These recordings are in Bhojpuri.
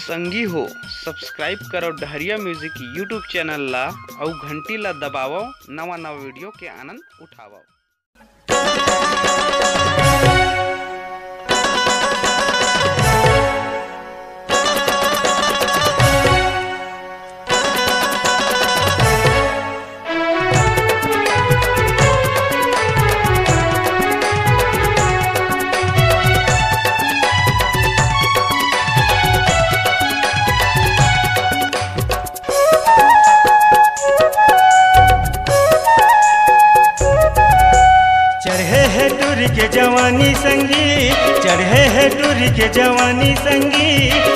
संगी हो सब्सक्राइब करो डहरिया म्यूजिक यूट्यूब चैनल ला और घंटी ला दबावो नवा नवा वीडियो के आनंद उठावो। के जवानी संगी चढ़े है टूरी के जवानी संगी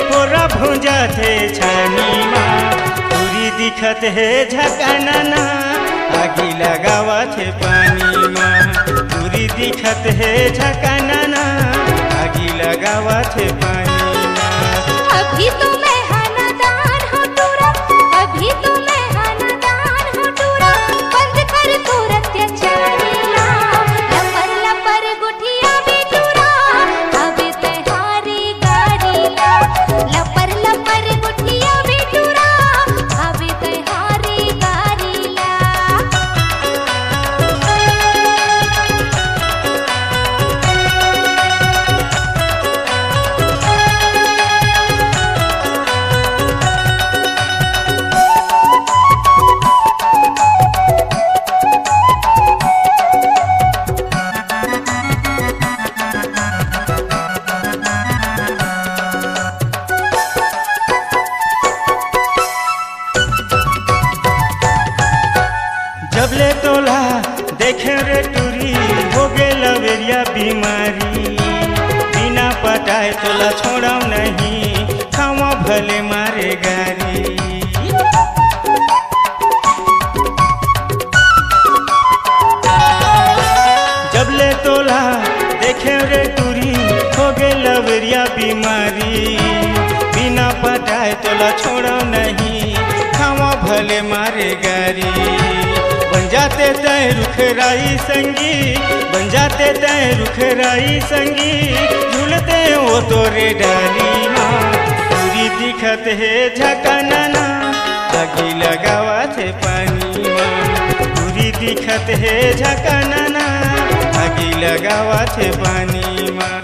पोरा भूंजा थे छानी माँ टूरी दिखत है झकाना ना आगी लगावा थे पानी माँ टूरी दिखत है झकाना ना आगी लगावा थे पानी माँ। अभी तो मैं हानादार हो टूरा, अभी तो मैं हानादार हो टूरा, बंद कर तोर अत्याचारी जबले तोला देखे रे टूरी हो गे लवेरिया बीमारी बिना पटाए तोला छोड़ाऊ नहीं खावा भले मारे गारी। जबले तोला देखे रे टूरी हो गे लवेरिया बीमारी बिना पटाए तोला छोड़ाऊ नहीं खावा भले मारे गारी। बन जाते तय रुखराई संगी बन जाते तय रुखराई संगी झूलते वो तोरे डाली माँ पूरी दिखत है झकाना ना आगी लगावा थे पानी माँ पूरी दिखत है झकाना ना आगी लगावा थे पानी माँ।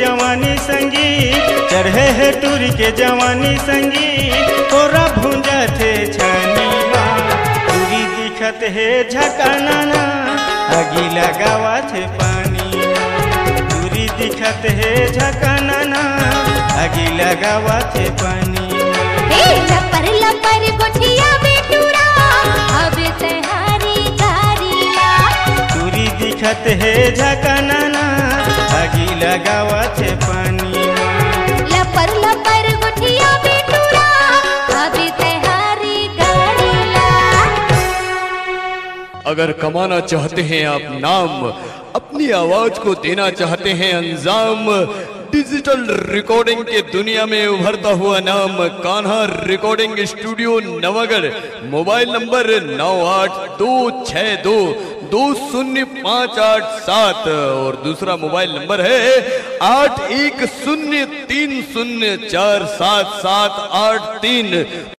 जवानी संगी चढ़े है टूरी के जवानी संगी तोरा भूंजा थे छानी माँ टूरी दिखत है झकाना ना आगी लगावा थे पानी माँ टूरी दिखत है झकाना ना आगी लगावा थे पानी माँ। लपर लपर गोठिया बेटूरा अब तहारी गारीला टूरी दिखत है झकाना ना आगी लगावा थे पानी माँ। लपर लपर गोठिया बेटूरा अब तहारी गारीला। अगर कमाना चाहते हैं आप नाम, अपनी आवाज को देना चाहते हैं अंजाम, डिजिटल रिकॉर्डिंग के दुनिया में उभरता हुआ नाम Kanha recording studio Navagarh. Mobile number 982622 205887 और दूसरा मोबाइल नंबर है 8103047783।